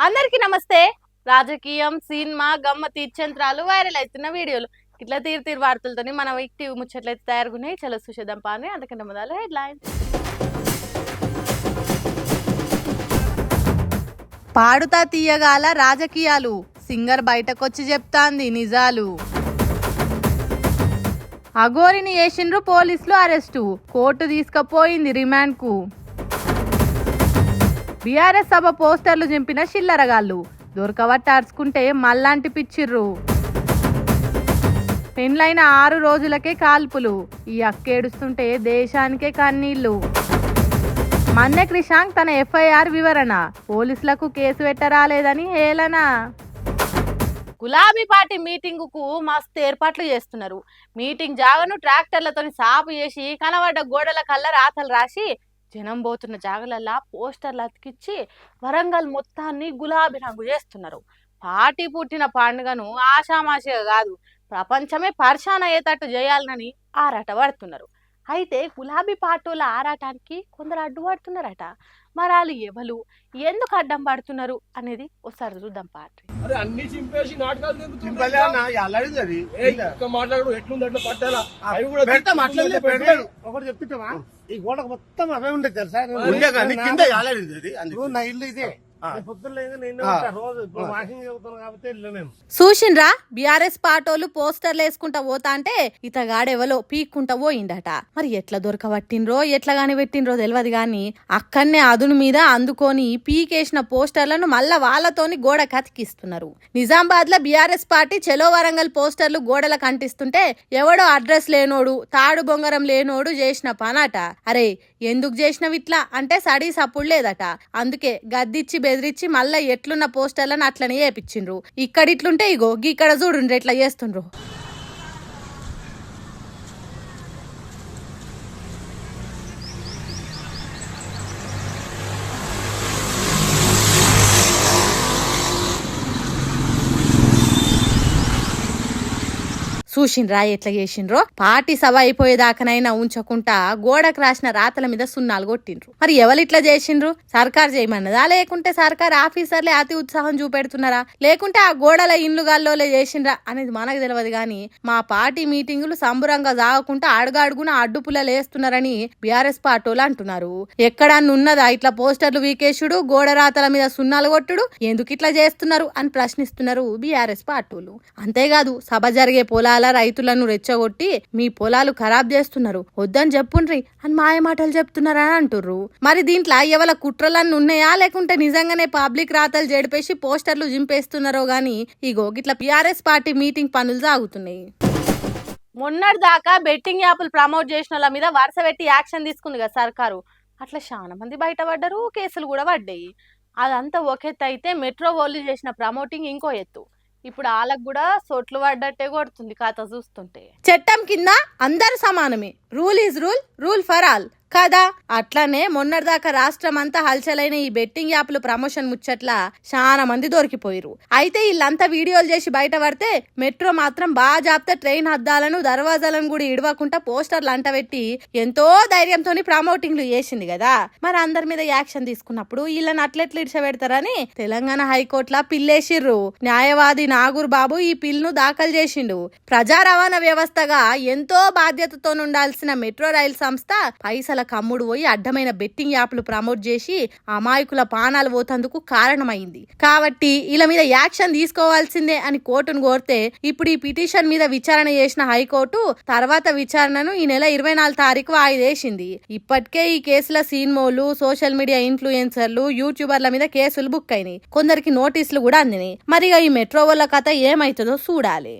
అందరికీ నమస్తే. రాజకీయం, సినిమా, గమ్మత్ ఇచ్చంత్రాలు వైరల్ అవుతున్న వీడియోలు ఇట్లా తీరు వార్తలతోని మన వ్యక్తి ముచ్చట్లయితే తయారుగున్నాయి. చలో చూసేద్దాం పాని. అందుకంటే మొదలు హెడ్లైన్స్. పాడుతా తీయగాల రాజకీయాలు, సింగర్ బయటకొచ్చి చెప్తాంది నిజాలు. అఘోరిని వేసిండ్రు పోలీసులు అరెస్టు, కోర్టు తీసుకుపోయింది రిమాండ్కు. బీఆర్ఎస్ సభ పోస్టర్లు చింపిన చిల్లరగాళ్ళు, దొరకబట్టార్చుకుంటే మల్లాంటి పిచ్చిర్రు. పెండ్లైన 6 రోజులకే కాల్పులు, ఈ అక్కేడుస్తుంటే దేశానికే కన్నీళ్లు. మన్నె క్రిషాంక్ తన ఎఫ్ఐఆర్ వివరణ, పోలీసులకు కేసు పెట్టరాలేదని హేళన. గులాబీ పార్టీ మీటింగుకు మస్తు ఏర్పాట్లు చేస్తున్నారు. మీటింగ్ జాగను ట్రాక్టర్లతో సాపు చేసి కనబడ్డ గోడల కల్లా రాతలు రాసి జనం పోతున్న జాగలల్లా పోస్టర్లు అతికిచ్చి వరంగల్ మొత్తాన్ని గులాబీ రంగు చేస్తున్నారు. పార్టీ పుట్టిన పండుగను ఆషామాషిగా కాదు, ప్రపంచమే పరిశాన అయ్యేటట్టు చేయాలని ఆరాట పడుతున్నారు. అయితే గులాబీ పార్టీల ఆరాటానికి కొందరు అడ్డుపడుతున్నారట. మరి వాళ్ళు ఎవరు, ఎందుకు అడ్డం పడుతున్నారు అనేది ఒకసారి చూద్దాం. పార్టీ అన్ని చింపేసి నాటకాలు ఒకటి చెప్తుంటావా, ఈ గోడకు మొత్తం అవే ఉండేది తెలుసా. నా ఇల్లు ఇదే. చూసిండ్రా, బీఆర్ఎస్ పాటోలు పోస్టర్లు వేసుకుంటా పోతా అంటే ఇతగాడెవలో పీక్కుంటా పోయిందట. మరి ఎట్లా దొరకబట్టినరో ఎట్లా గాని పెట్టినరో తెలియదు గాని అక్కడనే అదును మీద అందుకొని పీకేసిన పోస్టర్లను మళ్ళా వాళ్ళతోని గోడ కతికిస్తున్నారు. నిజామాబాద్ లో బీఆర్ఎస్ పార్టీ చెలో వరంగల్ పోస్టర్లు గోడలకు అంటిస్తుంటే ఎవడో అడ్రస్ లేనోడు, తాడు బొంగరం లేనోడు చేసిన పనట. అరే ఎందుకు చేసినవి ఇట్లా అంటే సడీ సప్పుడు లేదట. అందుకే గద్దిచ్చి బెదిరించి మళ్ళా ఎట్లున్న పోస్టర్లను అట్లనే వేపించిండ్రు. ఇక్కడ ఇట్లుంటే ఇగో ఇక్కడ చూడుండ్రు ఎట్లా చేస్తుండ్రు. చూసిండ్రా ఎట్లా చేసిండ్రో. పార్టీ సభ అయిపోయేదాకనైనా ఉంచకుండా గోడకు రాసిన రాతల మీద సున్నాలు కొట్టిండ్రు. మరి ఎవరు ఇట్లా చేసిండ్రు? సర్కార్ చేయమన్నదా, లేకుంటే సర్కార్ ఆఫీసర్లే అతి ఉత్సాహం చూపెడుతున్నారా, లేకుంటే ఆ గోడల ఇండ్లు గాల్లోలే చేసిండ్రా అనేది మనకు తెలియదు గాని మా పార్టీ మీటింగులు సంబురంగా సాగకుండా అడుగడుగున అడ్డుపుల్లలు వేస్తున్నారని బీఆర్ఎస్ పార్టీలు అంటున్నారు. ఎక్కడన్నా ఉన్నదా ఇట్లా పోస్టర్లు వీకేశుడు, గోడ రాతల మీద సున్నాలు కొట్టుడు? ఎందుకు ఇట్లా చేస్తున్నారు అని ప్రశ్నిస్తున్నారు బీఆర్ఎస్ పార్టీలు. అంతేకాదు సభ జరిగే పొలాల రైతులను రెచ్చగొట్టి మీ పొలాలు ఖరాబ్ చేస్తున్నారు, వద్దని చెప్పుండ్రి అని మాయమాటలు చెప్తున్నారని అంటుర్రు. మరి దీంట్లో ఎవల కుట్రలన్నీ ఉన్నాయా, లేకుంటే నిజంగానే పబ్లిక్ రాతలు జడిపేసి పోస్టర్లు జింపేస్తున్నారో గాని ఇగో గిట్లా బీఆర్ఎస్ పార్టీ మీటింగ్ పనులు సాగుతున్నాయి. మొన్నటి దాకా బెట్టింగ్ యాప్లు ప్రమోట్ చేసిన వాళ్ళ మీద వరుస పెట్టి యాక్షన్ తీసుకుంది కదా సర్కారు. అట్లా చాలా మంది బయటపడ్డారు, కేసులు కూడా పడ్డాయి. అదంతా ఒకెత్తు అయితే మెట్రో వాళ్ళు చేసిన ప్రమోటింగ్ ఇంకో ఎత్తు. ఇప్పుడు వాళ్ళకు కూడా సొట్లు పడ్డట్టే కొడుతుంది కథ చూస్తుంటే. చట్టం కింద అందరు సమానమే, rule is rule, rule for all కదా. అట్లానే మొన్నటిదాకా రాష్ట్రం అంతా హల్చలైన ఈ బెట్టింగ్ యాప్లు ప్రమోషన్ ముచ్చట్ల చాలా మంది దొరికిపోయిరు. అయితే వీళ్ళంతా వీడియోలు చేసి బయటపడితే మెట్రో మాత్రం బాగా జాప్తే ట్రైన్ హద్దాలను దర్వాజాలను కూడా ఇడవకుండా పోస్టర్లు అంటబెట్టి ఎంతో ధైర్యంతో ప్రమోటింగ్లు చేసింది కదా. మరి అందరి మీద యాక్షన్ తీసుకున్నప్పుడు వీళ్ళని అట్లెట్లు ఇడిచబెడతారని తెలంగాణ హైకోర్టులా పిల్లేసిర్రు. న్యాయవాది నాగూర్ బాబు ఈ పిల్ను దాఖలు చేసిండు. ప్రజా రవాణా వ్యవస్థగా ఎంతో బాధ్యతతో ఉండాల్సిన మెట్రో రైలు సంస్థ పైసల కమ్ముడు పోయి అడ్డమైన బెట్టింగ్ యాప్లు ప్రమోట్ చేసి అమాయకుల పానాలు పోతందుకు కారణమైంది. కాబట్టి వీళ్ళ మీద యాక్షన్ తీసుకోవాల్సిందే అని కోర్టును కోరితే ఇప్పుడు ఈ పిటిషన్ మీద విచారణ చేసిన హైకోర్టు తర్వాత విచారణను ఈ నెల 24 తారీఖు వాయిదేసింది. ఇప్పటికే ఈ కేసుల సినిమాలు, సోషల్ మీడియా ఇన్ఫ్లుయెన్సర్లు, యూట్యూబర్ల మీద కేసులు బుక్ అయినాయి. కొందరికి నోటీసులు కూడా అందినాయి. మరిగా ఈ మెట్రో వాళ్ళ కథ ఏమైతుందో చూడాలి.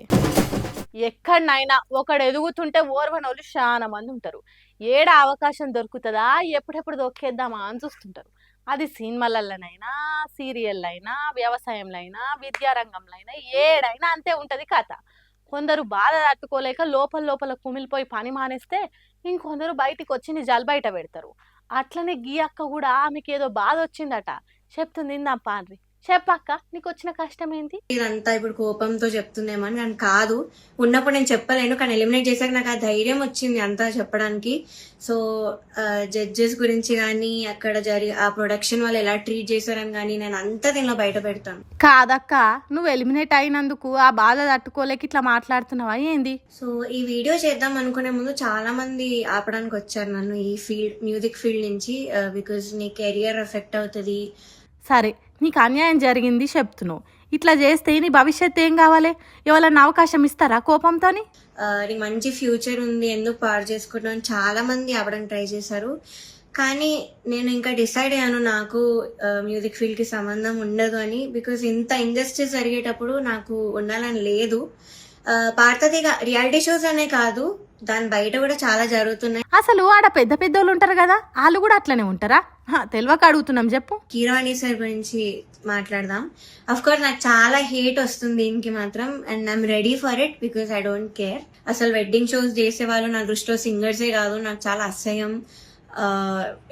ఎక్కడనైనా ఒకడు ఎదుగుతుంటే ఓర్వనోళ్ళు చాలా మంది ఉంటారు. ఏడ అవకాశం దొరుకుతుందా ఎప్పుడెప్పుడు దొక్కేద్దామా అని చూస్తుంటారు. అది సినిమాలైనా, సీరియల్ అయినా, వ్యవసాయంలో అయినా, విద్యారంగంలో అయినా, ఏడైనా అంతే ఉంటది కథ. కొందరు బాధ తట్టుకోలేక లోపల కుమిలిపోయి పని మానేస్తే ఇంకొందరు బయటికి వచ్చి నిజాలు బయట పెడతారు. అట్లనే గీ అక్క కూడా ఆమెకి ఏదో బాధ వచ్చిందట, చెప్తుంది ఇందాం పాన్రి. చెప్పక్క నీకు వచ్చిన కష్టం ఏంటి? ఇదంతా ఇప్పుడు కోపంతో చెప్తుందేమని కానీ కాదు. ఉన్నప్పుడు నేను చెప్పలేను, కానీ ఎలిమినేట్ చేశాక నాకు ఆ ధైర్యం వచ్చింది అంతా చెప్పడానికి. సో జడ్జెస్ గురించి కానీ అక్కడ ఆ ప్రొడక్షన్ వాళ్ళు ఎలా ట్రీట్ చేశారని కానీ నేను అంతా దీనిలో బయట పెడతాను. కాదక్క, నువ్వు ఎలిమినేట్ అయినందుకు ఆ బాధ తట్టుకోలేక ఇట్లా మాట్లాడుతున్నావా ఏంది? సో ఈ వీడియో చేద్దాం అనుకునే ముందు చాలా మంది ఆపడానికి వచ్చారు నన్ను ఈ మ్యూజిక్ ఫీల్డ్ నుంచి. బికాజ్ నీ కెరియర్ ఎఫెక్ట్ అవుతుంది. సరే, నీకు అన్యాయం జరిగింది చెప్తున్నావు, ఇట్లా చేస్తే నీ భవిష్యత్తు ఏం కావాలి? ఎవరన్నా అవకాశం ఇస్తారా కోపంతోని? నీకు మంచి ఫ్యూచర్ ఉంది, ఎందుకు పాడు చేసుకుంటాం చాలా మంది ఆపడానికి ట్రై చేశారు. కానీ నేను ఇంకా డిసైడ్ అయ్యాను నాకు మ్యూజిక్ ఫీల్డ్ కి సంబంధం ఉండదు అని. బికాజ్ ఇంత ఇండస్ట్రీ జరిగేటప్పుడు నాకు ఉండాలని లేదు. భారతదేశ రియాలిటీ షోస్ అనే కాదు, దాని బయట కూడా చాలా జరుగుతున్నాయి. అసలు ఆడ పెద్ద పెద్దోళ్ళు ఉంటారు కదా, వాళ్ళు కూడా అట్లనే ఉంటారా? తెలియక అడుగుతున్నాం, చెప్పు. కీరవాణి సార్ గురించి మాట్లాడదాం. అఫ్ కోర్స్ నాకు చాలా హేట్ వస్తుంది దీనికి మాత్రం, and I'm ready for it because I don't care. అసలు వెడ్డింగ్ షోస్ చేసే వాళ్ళు నా దృష్టిలో సింగర్సే కాదు, నాకు చాలా అసహ్యం.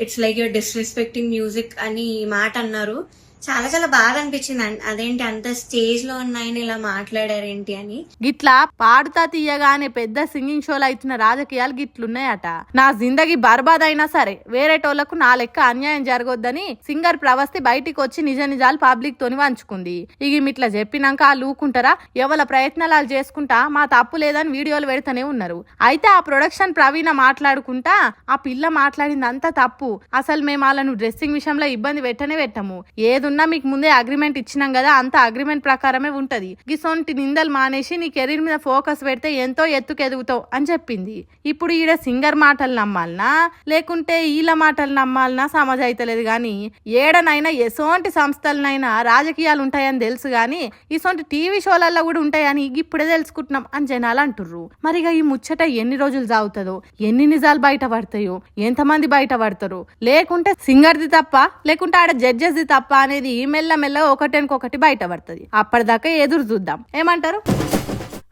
It's like you're disrespecting music అని మాట అన్నారు. చాలా చాలా బాధ అనిపించింది. అదేంటి అంత స్టేజ్ లో ఉన్నాయని ఇలా మాట్లాడారేంటి అని. గిట్లా పాడుతా తీయగానే పెద్ద సింగింగ్ షోలు అవుతున్న రాజకీయాలు గిట్లున్నాయట. నా జిందగీ బర్బాద్ అయినా సరే వేరేటోళ్లకు నా లెక్క అన్యాయం జరగొద్దని సింగర్ ప్రవస్తి బయటికి వచ్చి నిజ నిజాలు పబ్లిక్ తోని వంచుకుంది. ఇక ఇట్లా చెప్పినాక వాళ్ళు ఊకుంటారా? ఎవల ప్రయత్నాలు చేసుకుంటా మా తప్పు లేదని వీడియోలు పెడతానే ఉన్నారు. అయితే ఆ ప్రొడక్షన్ ప్రవీణ మాట్లాడుకుంటా ఆ పిల్ల మాట్లాడింది అంతా తప్పు, అసలు మేము వాళ్ళను డ్రెస్సింగ్ విషయంలో ఇబ్బంది పెట్టము, ఏదున్నా మీకు ముందే అగ్రిమెంట్ ఇచ్చినాం కదా, అంత అగ్రిమెంట్ ప్రకారమే ఉంటది, గిసొంటి నిందలు మానేసి నీ కెరీర్ మీద ఫోకస్ పెడితే ఎంతో ఎత్తుకెదుగుతావు అని చెప్పింది. ఇప్పుడు ఈడ సింగర్ మాటలు నమ్మాలనా లేకుంటే వీళ్ళ మాటలు నమ్మాలనా సమజ్ అయితలేదు. గాని ఏడనైనా ఎసోంటి సంస్థలనైనా రాజకీయాలు ఉంటాయని తెలుసు గాని ఇసొంటి టీవీ షోలలో కూడా ఉంటాయని ఇప్పుడే తెలుసుకుంటున్నాం అని జనాలు అంటుర్రు. మరిగా ఈ ముచ్చట ఎన్ని రోజులు సాగుతుందో, ఎన్ని నిజాలు బయట పడతాయో, ఎంతమంది బయట పడతారు, లేకుంటే సింగర్ది తప్ప లేకుంటే ఆడ జడ్జెస్ది తప్ప అనేది మెల్ల ఒకటెనకొకటి బయట పడుతుంది. అప్పటిదాకా ఎదురు చూద్దాం. ఏమంటారు?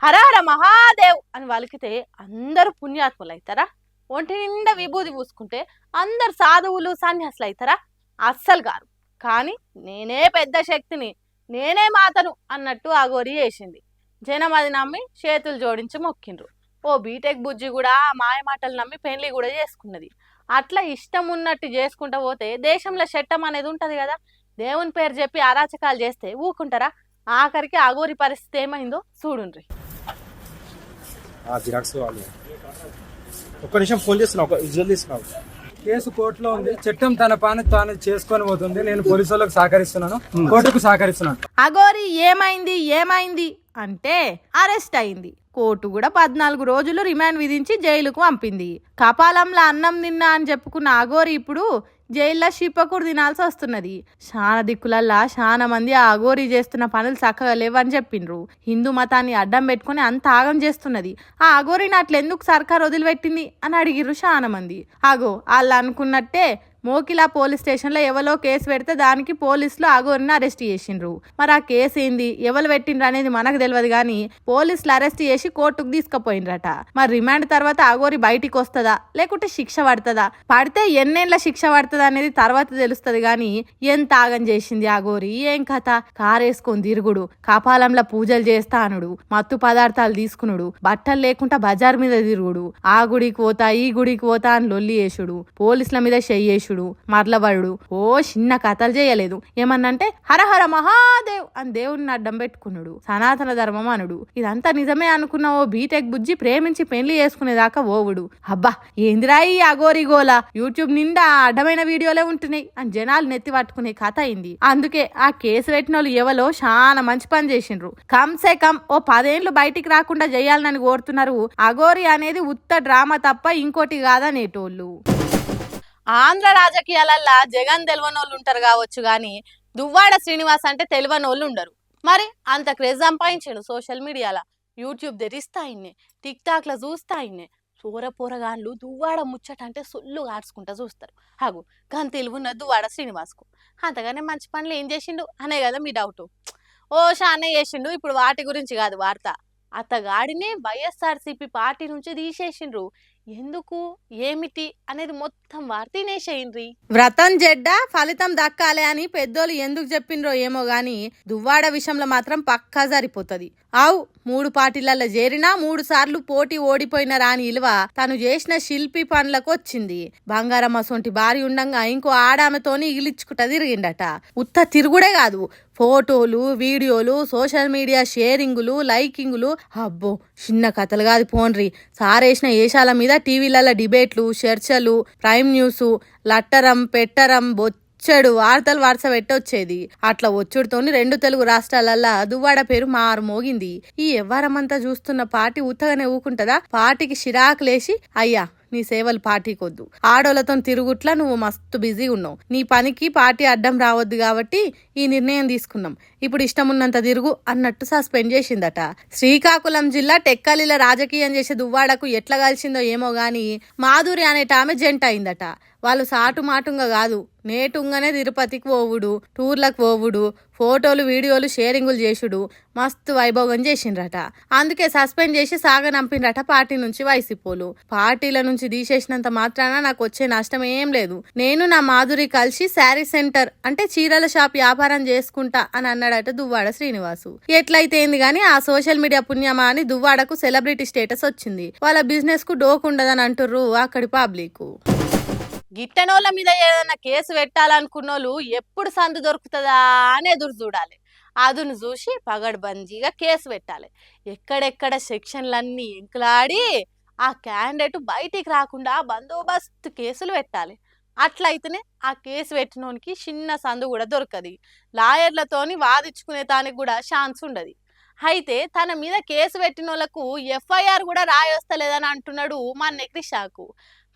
హర హర మహాదేవ్ అని వలికితే అందరూ పుణ్యాత్ములు అవుతారా? ఒంటి నిండా విభూది పూసుకుంటే అందరు సాధువులు సన్యాసులు అవుతారా? అస్సలు గారు. కానీ నేనే పెద్ద శక్తిని, నేనే మాతను అన్నట్టు అగోరి చేసింది. జనం అది నమ్మి చేతులు జోడించి మొక్కిండ్రు. ఓ బీటెక్ బుజ్జి కూడా మాయ మాటలు నమ్మి పెళ్లి కూడా చేసుకున్నది. అట్లా ఇష్టం ఉన్నట్టు చేసుకుంటా పోతే దేశంలో చట్టం అనేది ఉంటది కదా. దేవుని పేరు చెప్పి అరాచకాలు చేస్తే ఊకుంటారా? ఆఖరికి అగోరి పరిస్థితి ఏమైందో చూడుండ్రి. ఒక్క నిమిషం ఫోన్ చేస్తున్నావు. కేసు కోర్టులో ఉంది, చట్టం తన పని తాను చేసుకొని పోతుంది. నేను పోలీసు వాళ్ళకు సహకరిస్తున్నాను, కోర్టుకు సహకరిస్తున్నాను. అగోరి ఏమైంది అంటే అరెస్ట్ అయింది. కోర్టు కూడా 14 రోజులు రిమాండ్ విధించి జైలుకు పంపింది. కపాలంలో అన్నం తిన్నా అని చెప్పుకున్న అగోరి ఇప్పుడు జైల్లో షిప్పకూడు తినాల్సి వస్తున్నది. చాలా దిక్కులల్లా చాలా మంది ఆ అగోరి చేస్తున్న పనులు చక్కగా లేవని చెప్పిండ్రు. హిందూ మతాన్ని అడ్డం పెట్టుకుని అంత ఆగం చేస్తున్నది. ఆ అగోరిని అట్లెందుకు సర్కార్ వదిలిపెట్టింది అని అడిగిర్రు చాలా మంది. అగో వాళ్ళు అనుకున్నట్టే మోకిలా పోలీస్ స్టేషన్ లో ఎవరో కేసు పెడితే దానికి పోలీసులు అగోరిని అరెస్ట్ చేసిండ్రు. మరి ఆ కేసు ఏంది, ఎవరు పెట్టిండ్రు అనేది మనకు తెలియదు గాని పోలీసులు అరెస్ట్ చేసి కోర్టుకు తీసుకుపోయిండ్రట. మరి రిమాండ్ తర్వాత అగోరి బయటికి వస్తుందా లేకుంటే శిక్ష పడుతుందా, పడితే ఎన్నేళ్ల శిక్ష పడుతుందా అనేది తర్వాత తెలుస్తుంది. గాని ఎంత ఆగం చేసింది అగోరి, ఏం కథ. కారేసుకొని తిరుగుడు, కపాలంలో పూజలు చేస్తా అనుడు, మత్తు పదార్థాలు తీసుకునుడు, బట్టలు లేకుండా బజార్ మీద తిరుగుడు, ఆ గుడికి పోతా ఈ గుడికి పోతా అని లొల్లి చేసుడు, పోలీసుల మీద చెయ్యేసుడు, మరలబడు. ఓ చిన్న కథలు చేయలేదు. ఏమన్నంటే హరహర మహాదేవ్ అని దేవుడిని అడ్డం పెట్టుకున్నాడు, సనాతన ధర్మం అనుడు. ఇదంతా నిజమే అనుకున్న ఓ బీటెక్ బుజ్జి ప్రేమించి పెళ్లి చేసుకునేదాకా ఓవుడు. అబ్బా ఏందిరా ఈ అగోరి గోల, యూట్యూబ్ నిండా అడ్డమైన వీడియోలే ఉంటున్నాయి అని జనాలు నెత్తి పట్టుకునే కథ అయింది. అందుకే ఆ కేసు పెట్టిన వాళ్ళు ఎవరో చాలా మంచి పని చేసిండ్రు. కమ్సే కమ్ ఓ 10 ఏళ్లు బయటికి రాకుండా చేయాలని కోరుతున్నారు. అగోరి అనేది ఉత్త డ్రామా తప్ప ఇంకోటి కాదనేటోళ్ళు. ఆంధ్ర రాజకీయాలల్లా జగన్ తెలివనోళ్ళు ఉంటారు కావచ్చు గాని దువ్వాడ శ్రీనివాస్ అంటే తెలివనోళ్ళు ఉండరు. మరి అంత క్రేజ్ సంపాదించాడు సోషల్ మీడియాలో. యూట్యూబ్ తెరిస్తా ఇన్నే, టిక్ టాక్ లో చూస్తా ఇన్నే. పోరగాళ్ళు దువ్వాడ ముచ్చట అంటే సొల్లు కాడ్చుకుంటా చూస్తారు. అగు గని తెలివున్న దువ్వాడ శ్రీనివాస్కు అంతగానే మంచి పనులు ఏం చేసిండు అనే కదా మీ డౌట్. ఓ షానే చేసిండు. ఇప్పుడు వాటి గురించి కాదు వార్త, అతగాడినే వైఎస్ఆర్సీపీ పార్టీ నుంచి తీసేసిండ్రు. ఎందుకు ఏమిటి అనేది మొత్తం వార్తీనేసేయండి. వ్రతం జెడ్డ ఫలితం దక్కాలే అని పెద్దోళ్ళు ఎందుకు చెప్పిండ్రో ఏమో గాని దువ్వాడ విషయంలో మాత్రం పక్కా సరిపోతుంది. 3 పార్టీలలో చేరినా 3 సార్లు పోటీ ఓడిపోయిన రాని ఇలువ తను చేసిన శిల్పి పనులకు వచ్చింది. బంగారం అసొంటి భార్య ఉండంగా ఇంకో ఆడామెతోని ఇగిలిచ్చుకుంటా తిరిగిండట. ఉత్త తిరుగుడే కాదు, ఫోటోలు, వీడియోలు, సోషల్ మీడియా షేరింగులు, లైకింగులు, అబ్బో చిన్న కథలు కాదు పోన్రి. సారేసిన ఏషాల మీద టీవీలలో డిబేట్లు, చర్చలు, ప్రైమ్ న్యూస్, లట్టరం పెట్టరం చెడు వార్తలు వరుస పెట్టొచ్చేది. అట్లా వచ్చుడుతోని 2 తెలుగు రాష్ట్రాలల్లా దువ్వాడ పేరు మారు మోగింది. ఈ వ్యవహారమంతా చూస్తున్న పార్టీ ఉత్తగానే ఊకుంటదా? పార్టీకి చిరాకులేసి అయ్యా నీ సేవలు పార్టీకొద్దు, ఆడోళ్లతో తిరుగుట్లా నువ్వు మస్తు బిజీ ఉన్నావు, నీ పనికి పార్టీ అడ్డం రావద్దు కాబట్టి ఈ నిర్ణయం తీసుకున్నాం, ఇప్పుడు ఇష్టమున్నంత తిరుగు అన్నట్టు సస్పెండ్ చేసిందట. శ్రీకాకుళం జిల్లా టెక్కలిలో రాజకీయం చేసే దువ్వాడకు ఎట్లా కలిసిందో ఏమో గాని మాధురి అనేట ఆమె జంట అయిందట. వాళ్ళు సాటుమాటుంగా కాదు, నేటుంగానే తిరుపతికి పోవుడు, టూర్లకు పోవుడు, ఫోటోలు వీడియోలు షేరింగులు చేసుడు మస్తు వైభోగం చేసిండ్రట. అందుకే సస్పెండ్ చేసి సాగనంపిండ్రట పార్టీ నుంచి వైసీపోలు. పార్టీల నుంచి తీసేసినంత మాత్రాన నాకు వచ్చే నష్టం ఏం లేదు, నేను నా మాధురి కలిసి శారీ సెంటర్ అంటే చీరల షాప్ వ్యాపారం చేసుకుంటా అని అన్నాడట దువ్వాడ శ్రీనివాసు. ఎట్లయితే ఏంది గాని ఆ సోషల్ మీడియా పుణ్యమా అని దువ్వాడకు సెలబ్రిటీ స్టేటస్ వచ్చింది. వాళ్ళ బిజినెస్ కు డోకుండదని అంటుర్రు అక్కడి పబ్లిక్. గిట్టనోళ్ళ మీద ఏదైనా కేసు పెట్టాలనుకున్నోళ్ళు ఎప్పుడు సందు దొరుకుతుందా అని ఎదురు చూడాలి. అదును చూసి పగడ్బందీగా కేసు పెట్టాలి. ఎక్కడెక్కడ సెక్షన్లన్నీ ఎంకులాడి ఆ క్యాండిడేట్ బయటికి రాకుండా బందోబస్తు కేసులు పెట్టాలి. అట్లయితేనే ఆ కేసు పెట్టినోనికి చిన్న సందు కూడా దొరకదు, లాయర్లతోని వాదించుకునే దానికి కూడా ఛాన్స్ ఉండదు. అయితే తన మీద కేసు పెట్టినోళ్లకు ఎఫ్ఐఆర్ కూడా రాయొస్తలేదని అంటున్నాడు మన కృషాకు.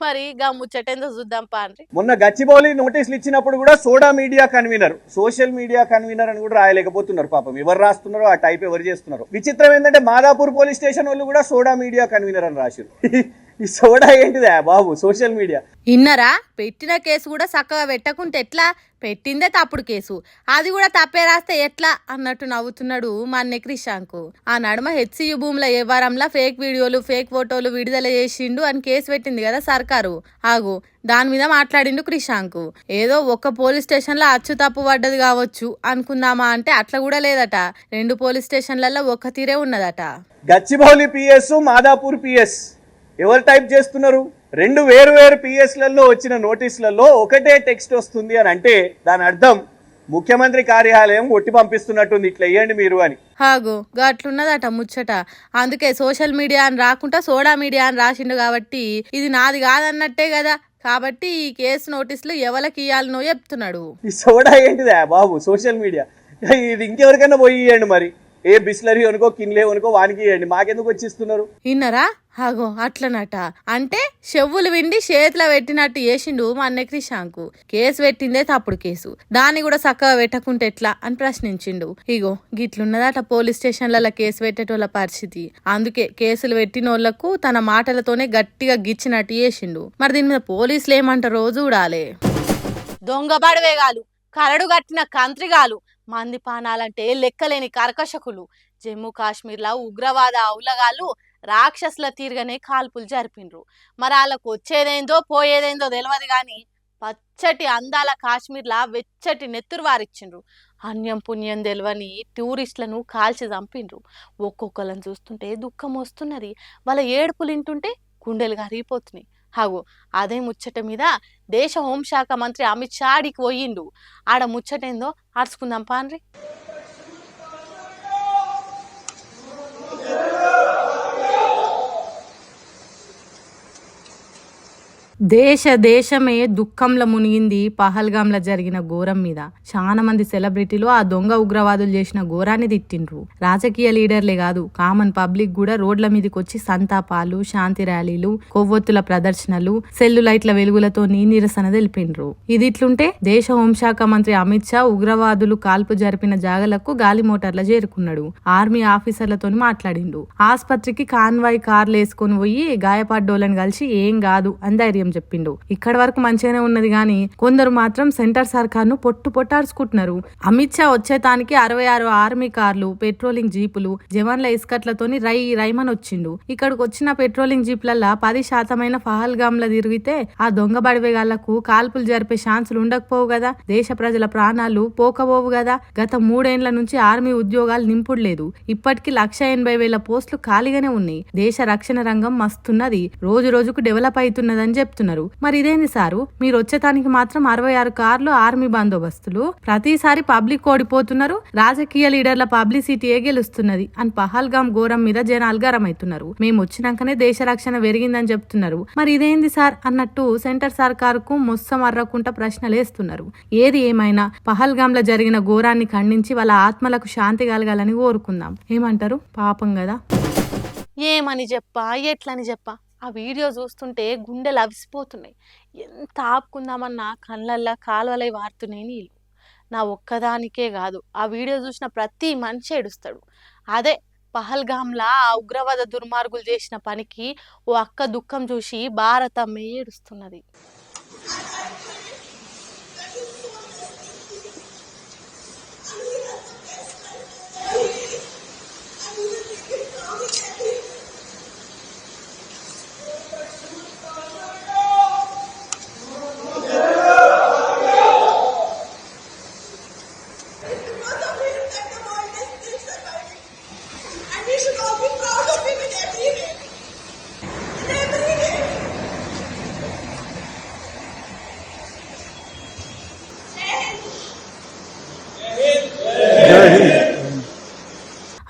మరి గా ముచ్చటేందో చూద్దాం పాండ్రి. మొన్న గచ్చిబౌలి నోటీసులు ఇచ్చినప్పుడు కూడా soda media convener, social media convener అని కూడా రాయలేకపోతున్నారు. పాపం ఎవరు రాస్తున్నారో ఆ టైప్ ఎవరు చేస్తున్నారో. విచిత్రం ఏంటంటే మాదాపూర్ పోలీస్ స్టేషన్ వాళ్ళు కూడా సోడా మీడియా కన్వీనర్ అని రాశారు. ఈ సోడా ఏంటిదా బాబు? సోషల్ మీడియా ఇన్నరా? పెట్టిన కేసు కూడా చక్కగా పెట్టకుంటే ఎట్లా? పెట్టిందే తప్పుడు కేసు, అది కూడా తప్పే రాస్తే ఎట్లా అన్నట్టు నవ్వుతున్నాడు మన క్రిషాంకు. ఆ నడుమ హెచ్సియు భూముల వ్యవహారంలో ఫేక్ వీడియోలు ఫేక్ ఫోటోలు విడుదల చేసిండు అని కేసు పెట్టింది కదా సర్కారు. ఆగు, దాని మీద మాట్లాడిండు క్రిషాంకు. ఏదో ఒక్క పోలీస్ స్టేషన్ లో అచ్చు తప్పు పడ్డది కావచ్చు అనుకుందామా అంటే అట్లా కూడా లేదట. 2 పోలీస్ స్టేషన్లలో ఒక్క తీరే ఉన్నదట. గచ్చిబౌలి పిఎస్, మాదాపూర్ పిఎస్ ఎవరు టైప్ చేస్తున్నారు? 2 వేరు పిఎస్లలో వచ్చిన నోటీసులలో ఒకటే టెక్స్ట్ వస్తుంది అని అంటే దాని అర్థం ముఖ్యమంత్రి కార్యాలయం ఒట్టి పంపిస్తున్నట్టుంది, ఇట్లా వేయండి మీరు అని. హాగు గట్లున్నదట ముచ్చట. అందుకే సోషల్ మీడియా అని రాకుండా సోడా మీడియా అని రాసిండు కాబట్టి ఇది నాది కాదన్నట్టే కదా. కాబట్టి ఈ కేసు నోటీసులు ఎవరికి ఇవ్వాలనో చెప్తున్నాడు. ఈ సోడా ఏంటిదా బాబు? సోషల్ మీడియా ఇది ఇంకెవరికైనా పోయి ఇవ్వండి, మరి ఏ బిస్లరీ అనుకో కిన్లే అనుకో వానికి ఇవ్వండి, మాకెందుకు వచ్చిస్తున్నారు? ఇన్నరా? హాగో అట్లనట. అంటే చెవులు విండి చేతిలో పెట్టినట్టు చేసిండు మన క్రిషాంకు. కేసు పెట్టిందే తప్పుడు కేసు, దాన్ని కూడా చక్కగా పెట్టకుంటే ఎట్లా అని ప్రశ్నించిండు. ఇగో గిట్లున్నదట పోలీస్ స్టేషన్లలో కేసు పెట్టేటోళ్ళ పరిస్థితి. అందుకే కేసులు పెట్టినోళ్లకు తన మాటలతోనే గట్టిగా గిచ్చినట్టు చేసిండు. మరి దీని మీద పోలీసులు ఏమంటారో చూడాలి. దొంగ బడవేగాలు, కరడు గట్టిన కంత్రిగాలు, మంది పానాలంటే లెక్కలేని కర్కశకులు, జమ్మూ కాశ్మీర్లో ఉగ్రవాద ఔలగాళ్ళు రాక్షసుల తీరుగానే కాల్పులు జరిపిండ్రు. మరి వాళ్ళకు వచ్చేదేందో పోయేదేందో తెలియదు గాని పచ్చటి అందాల కాశ్మీర్లా వెచ్చటి నెత్తురు వారిచ్చిండ్రు. అన్యం పుణ్యం తెలియని టూరిస్టులను కాల్చి చంపిండ్రు. ఒక్కొక్కలను చూస్తుంటే దుఃఖం వస్తున్నది, వాళ్ళ ఏడుపులు వింటుంటే గుండెలు కరిగిపోతున్నాయి. హాగో అదే ముచ్చట మీద దేశ హోంశాఖ మంత్రి అమిత్ షా ఆడికి పోయిండు. ఆడ ముచ్చటేందో అరుచుకుందాం పాండ్రి. దేశమే దుఃఖంలో మునిగింది పహల్గాంలో జరిగిన ఘోరం మీద. చాలా మంది సెలబ్రిటీలు ఆ దొంగ ఉగ్రవాదులు చేసిన ఘోరాన్ని తిట్టిండ్రు. రాజకీయ లీడర్లే కాదు, కామన్ పబ్లిక్ కూడా రోడ్ల మీదకి వచ్చి సంతాపాలు, శాంతి ర్యాలీలు, కొవ్వొత్తుల ప్రదర్శనలు, సెల్లు లైట్ల వెలుగులతో నిరసన తెలిపిండ్రు. ఇది ఇట్లుంటే దేశ హోంశాఖ మంత్రి అమిత్ షా ఉగ్రవాదులు కాల్పు జరిపిన జాగలకు గాలి మోటార్ల చేరుకున్నాడు. ఆర్మీ ఆఫీసర్లతో మాట్లాడిండు. ఆస్పత్రికి కాన్వాయ్ కార్లు వేసుకొని పోయి గాయపడ్డోళ్ళని కలిసి ఏం కాదు అని ధైర్యం ధైర్యం చెప్పిండు. ఇక్కడి వరకు మంచిగానే ఉన్నది గాని కొందరు మాత్రం సెంటర్ సర్కార్ ను పొట్టాడుచుకుంటున్నారు. అమిత్ షా వచ్చేతానికి 66 ఆర్మీ కార్లు, పెట్రోలింగ్ జీపులు, జవాన్ల ఇస్కట్లతోని రైమన్ వచ్చిండు. ఇక్కడికి వచ్చిన పెట్రోలింగ్ జీప్లల్లా 10% పహల్గామ్ ల తిరిగితే ఆ దొంగ బడివేగాళ్లకు కాల్పులు జరిపే ఛాన్సులు ఉండకపోవు కదా, దేశ ప్రజల ప్రాణాలు పోకపోవు కదా. గత 3 ఏళ్ల నుంచి ఆర్మీ ఉద్యోగాలు నింపుడులేదు. ఇప్పటికి 180,000 పోస్టులు ఖాళీగానే ఉన్నాయి. దేశ రక్షణ రంగం మస్తున్నది, రోజు రోజుకు డెవలప్ అవుతున్నదని చెప్తున్నారు. మరి ఇదేంది సారు, మీరు వచ్చేటానికి మాత్రం 66 కార్లు ఆర్మీ బందోబస్తులు, ప్రతిసారి పబ్లిక్ ఓడిపోతున్నారు, రాజకీయ లీడర్ల పబ్లిసిటీయే గెలుస్తున్నది అని పహల్గామ్ ఘోరం మీద జనాలు గరమవుతున్నారు. మేము వచ్చినాకనే దేశ రక్షణ పెరిగిందని చెప్తున్నారు. మరి ఇదేంది సార్ అన్నట్టు సెంటర్ సర్కారుకు మొత్తం అర్రకుంట ప్రశ్నలేస్తున్నారు. ఏది ఏమైనా పహల్గామ్ లో జరిగిన ఘోరాన్ని ఖండించి వాళ్ళ ఆత్మలకు శాంతి కలగాలని కోరుకుందాం. ఏమంటారు? పాపం కదా. ఏమని చెప్పా, ఎట్లని చెప్పా, ఆ వీడియో చూస్తుంటే గుండెలు అవిసిపోతున్నాయి. ఎంత ఆపుకుందామన్నా కళ్ళల్లా కాలువలై వారుతున్నాయి నీళ్ళు. నా ఒక్కదానికే కాదు, ఆ వీడియో చూసిన ప్రతి మనిషి ఏడుస్తాడు. అదే పహల్గామ్లా ఆ ఉగ్రవాద దుర్మార్గులు చేసిన పనికి ఓ అక్క దుఃఖం చూసి భారతమ్మే ఏడుస్తున్నది.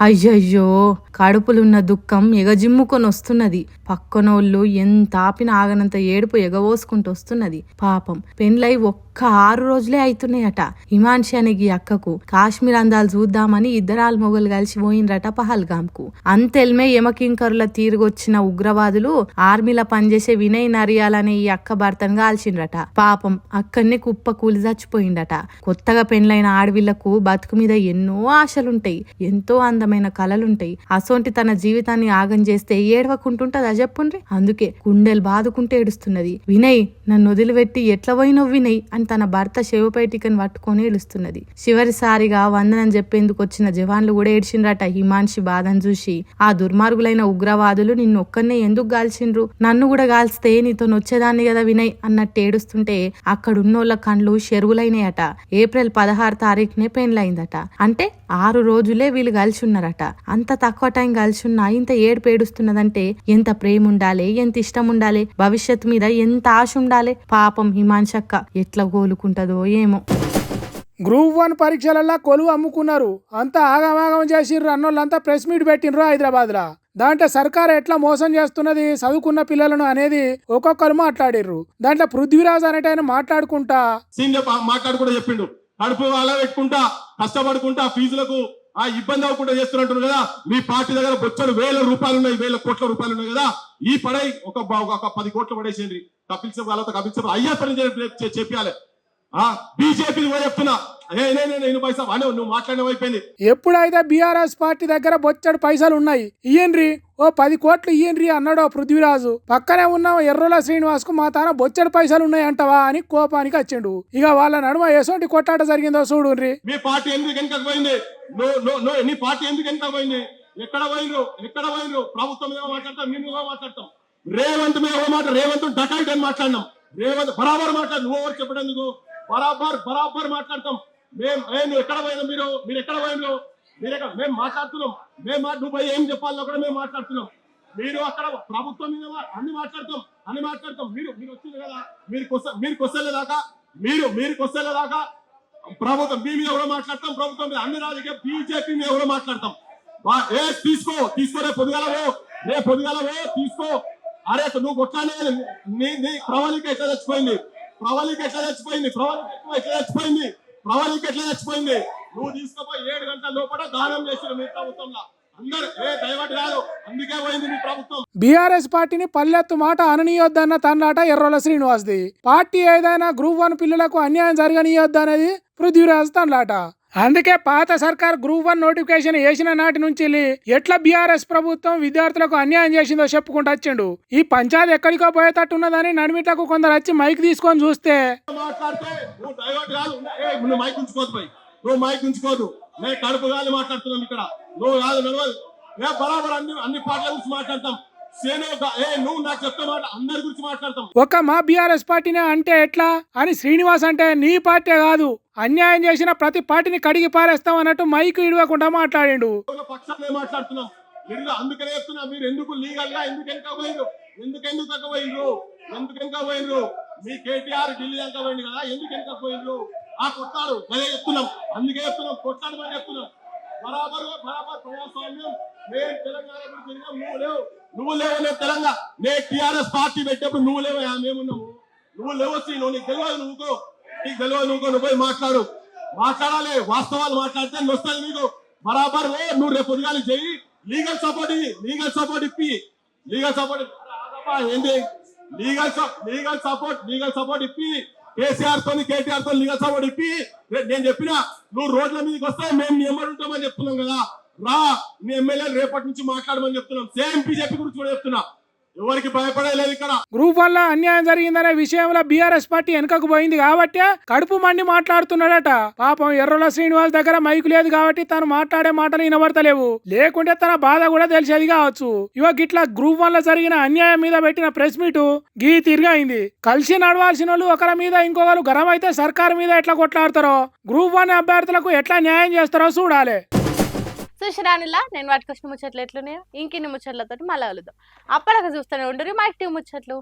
అయ్యయ్యో, కడుపులున్న దుఃఖం ఎగజిమ్ముకొని వస్తున్నది. పక్కనోళ్ళు ఎంత ఆపిన ఆగనంత ఏడుపు ఎగవోసుకుంటూ వస్తున్నది. పాపం పెండ్లై ఒక్క 6 రోజులే అవుతున్నాయట. హిమాన్షి అనే ఈ అక్కకు కాశ్మీర్ అందాలు చూద్దామని ఇద్దరాలు మొగలు కలిసి పోయినరట పహల్గామ్ కు. అంతెల్మే యమకింకరుల తీరుగొచ్చిన ఉగ్రవాదులు ఆర్మీలో పనిచేసే వినయ్ నరియాల్ అనే ఈ అక్క భర్తను కాల్చిండ్రట. పాపం అక్కడనే కుప్ప కూలి చచ్చిపోయిందట. కొత్తగా పెండ్లైన ఆడవిళ్లకు బతుకు మీద ఎన్నో ఆశలుంటాయి, ఎంతో అందమైన కలలుంటాయి. అసోంటి తన జీవితాన్ని ఆగం చేస్తే ఏడవకుంటుంటదా చెప్పుండ్రి. అందుకే గుండెలు బాదుకుంటే ఏడుస్తున్నది. వినయ్, నన్ను వదిలిపెట్టి ఎట్లా పోయినవు వినయ్ అని తన భర్త శివపేటికను పట్టుకొని ఏడుస్తున్నది. చివరిసారిగా వందనం చెప్పేందుకు వచ్చిన జవాన్లు కూడా ఏడ్చిండ్రట హిమాన్షి బాధను చూసి. ఆ దుర్మార్గులైన ఉగ్రవాదులు నిన్ను ఒక్కనే ఎందుకు గాల్చిండ్రు, నన్ను కూడా గాల్స్తే నీతో నొచ్చేదాన్ని కదా వినయ్ అన్నట్టు ఏడుస్తుంటే అక్కడున్నోళ్ళ కండ్లు చెరువులైనాయట. ఏప్రిల్ 16 తారీఖునే పెండ్లైందట. అంటే 6 రోజులే వీళ్ళు కలిసి ఉన్నారట. అంత తక్కువ టైం కలిసి ఉన్నా ఇంత ఏడుపు ఏడుస్తున్నదంటే ఎంత ప్రేమ ఉండాలి, ఎంత ఇష్టం ఉండాలి, భవిష్యత్తు మీద ఎంత ఆశ ఉండాలి. పాపం హిమాన్షక్క ఎట్లా కోలుకుంటదో ఏమో. గ్రూప్ 1 పరీక్షలల్లా కొలువు అమ్ముకున్నారు. అంతా ఆగమాగం చేసిర్రు అన్నోళ్ళంతా ప్రెస్ మీట్ పెట్టినరు హైదరాబాద్ లా. దాంట్లో సర్కార్ ఎట్లా మోసం చేస్తున్నది చదువుకున్న పిల్లలను అనేది ఒక్కొక్కరు మాట్లాడిర్రు. దాంట్లో పృథ్వీరాజ్ అనేటైన మాట్లాడుకుంటా మాట్లాడుకుంటా చెప్పిండు, కడుపు అలా పెట్టుకుంటా కష్టపడుకుంటా ఫీజులకు ఆ ఇబ్బంది అవ్వకుండా చేస్తున్నట్టు కదా. మీ పార్టీ దగ్గర బొచ్చలు వేల రూపాయలు ఉన్నాయి, వేల కోట్ల రూపాయలు ఉన్నాయి కదా. ఈ పడై ఒక 10 కోట్లు పడేసేయండి. కపిల్ సిబల్ వాళ్ళతో కపిల్ సిబల్ అయ్యా పని చెప్పాలి. బీజేపీ కూడా చెప్తున్నా, నువ్వు మాట్లాడిన అయిపోయింది. ఎప్పుడైతే బీఆర్ఎస్ పార్టీ దగ్గర బొచ్చడు పైసలు ఉన్నాయి, ఇయ్యండ్రి, ఓ 10 కోట్లు ఇయ్యండ్రి అన్నాడు పృథ్వీరాజు. పక్కనే ఉన్న ఎర్రోల శ్రీనివాస్ కు మా తాన బొచ్చడు పైసలు ఉన్నాయి అంటవా అని కోపానికి వచ్చిండు. ఇక వాళ్ళ నడుమ ఎసోంటి కొట్టాట జరిగిందో చూడుండ్రి. మీ పార్టీ ఎందుకు వెనక పోయింది? నీ పార్టీ ఎందుకు వెనక పోయింది? ఎక్కడ పోయినరు? ప్రభుత్వం మీద మాట్లాడతాం, మేము మాట్లాడతాం. రేవంత్ మీద మాట, రేవంత్ డకాయిట్ అని మాట్లాడినాం. రేవంత్ బరాబర్ మాట్లాడు, నువ్వు ఎవరు చెప్పడానికి బరాబర్ మాట్లాడతాం. మేము ఎక్కడ పోయినా మీరు ఎక్కడ పోయినరు? మేము మాట్లాడుతున్నాం. నువ్వు పోయి ఏం చెప్పాలో కూడా మేము మాట్లాడుతున్నాం. మీరు అక్కడ ప్రభుత్వం మీద అన్ని మాట్లాడతాం. మీరు వచ్చింది కదా, మీరు కొస్తలే దాకా ప్రభుత్వం మీ మీద కూడా మాట్లాడతాం. ప్రభుత్వం మీద అన్ని రాజకీయ బీజేపీ మీద కూడా మాట్లాడతాం. తీసుకో రేపు పొద్దుగాలవో తీసుకో. అరే నువ్వు కొట్లానే ప్రవళిక ఎట్లా చచ్చిపోయింది? ఎట్లా చచ్చిపోయింది? నువ్వు తీసుకుపోయి 7 గంటల లోపల దానం చేసిన మీ ప్రభుత్వంలో అందరు దయవటి కాదు, అందుకే పోయింది మీ ప్రభుత్వం. బీఆర్ఎస్ పార్టీని పల్లెత్తు మాట అననీయొద్దన్న తన్నాట ఎర్రోల శ్రీనివాస్ది. పార్టీ ఏదైనా గ్రూప్ 1 పిల్లలకు అన్యాయం జరగనీయొద్దనేది పృథ్వీరాజ్ తన్నాట. అందుకే పాత సర్కార్ గ్రూప్ 1 నోటిఫికేషన్ వేసిన నాటి నుంచి ఎట్లా బీఆర్ఎస్ ప్రభుత్వం విద్యార్థులకు అన్యాయం చేసిందో చెప్పుకుంటూ వచ్చిండు. ఈ పంచాయతీ ఎక్కడికో పోయేటట్టున్నదని నడిమిట్లకు కొందరు వచ్చి మైక్ తీసుకొని చూస్తే మాట్లాడితే నువ్వు డైవర్ట్ కాదు. నువ్వు మైక్ ఉంచుకోదు పోయి, నువ్వు మైక్ ఉంచుకోదు. నేను కడుపు గాలి మాట్లాడుతున్నాం ఇక్కడ, నువ్వు కాదు నడవదు. బరాబర్ అన్ని పార్టీల గురించి మాట్లాడతాం. నువ్వు నాకు చెప్తే మాట అందరి గురించి మాట్లాడతాం. ఒక మా బీఆర్ఎస్ పార్టీనే అంటే ఎట్లా అని శ్రీనివాస్ అంటే నీ పార్టీ కాదు, అన్యాయం చేసిన ప్రతి పార్టీని కడిగి పారేస్తాం అన్నట్టు మైక్ ఇడవకుండా మాట్లాడిండు. పక్షాలే మాట్లాడుతున్నాం. అందుకనే చెప్తున్నా, మీరు ఎందుకు లీగల్ గా ఎందుకు వెనక పోయిండ్రు, ఎందుకు వెనక పోయిండ్రు? మీ కేటీఆర్ ఢిల్లీ వెనక పోయింది కదా, ఎందుకు వెనక పోయిండ్రు? కొట్టాడు అదే చెప్తున్నాం. అందుకే చెప్తున్నాం, కొట్టాడు అని చెప్తున్నాం. బరాబర్ ప్రజాస్వామ్యం. నేను తెలంగాణ నువ్వు లేవు. నేను తెలంగాణ నేను టీఆర్ఎస్ పార్టీ పెట్టేప్పుడు నువ్వు లేవు, మేమున్నాము. నువ్వు లేవు, నీకు తెలియదు. నువ్వు పోయి మాట్లాడాలి. వాస్తవాలు మాట్లాడితే వస్తుంది నీకు. బరాబర్ నువ్వు రేపు పొద్దుగాలి చెయ్యి. లీగల్ సపోర్ట్ ఇప్పి లీగల్ సపోర్ట్ ఇప్పి కేసీఆర్ తోని కేటీఆర్ తో లీగల్ సపోర్ట్ ఇప్పి. నేను చెప్పినా నువ్వు రోడ్ల మీదకి వస్తే మేము నీ ఎమ్మడి ఉంటామని చెప్తున్నాం కదా. రా, నీ ఎమ్మెల్యే రేపటి నుంచి మాట్లాడమని చెప్తున్నాం. సేమ్ బీజేపీ గురించి కూడా చెప్తున్నా. ఎవరికి భయపడలేదు ఇక్కడ. గ్రూప్ 1 అన్యాయం జరిగిందనే విషయంలో బీఆర్ఎస్ పార్టీ వెనకకు పోయింది కాబట్టి కడుపు మండి మాట్లాడుతున్నాడట. పాపం ఎర్రల శ్రీనివాస్ దగ్గర మైకు లేదు కాబట్టి తను మాట్లాడే మాటలు వినబడతలేవు. లేకుంటే తన బాధ కూడా తెలిసేది కావచ్చు. గిట్లా గ్రూప్ 1 జరిగిన అన్యాయం మీద పెట్టిన ప్రెస్ మీట్ గీ తిరిగైంది. కలిసి నడవాల్సిన వాళ్ళు ఒకరి మీద ఇంకొకరు గరం అయితే సర్కారు మీద ఎట్లా కొట్లాడతారో, గ్రూప్ 1 అభ్యర్థులకు ఎట్లా న్యాయం చేస్తారో చూడాలి. సుశ్రానిలా నేను వాటికి వచ్చిన ముచ్చట్లు ఎట్లున్నాయో ఇంకిన్ని ముచ్చట్లతో మళ్ళీ కలుద్దాం. అప్పటికి చూస్తూనే ఉండరు మైక్ టీవీ ముచ్చట్లు.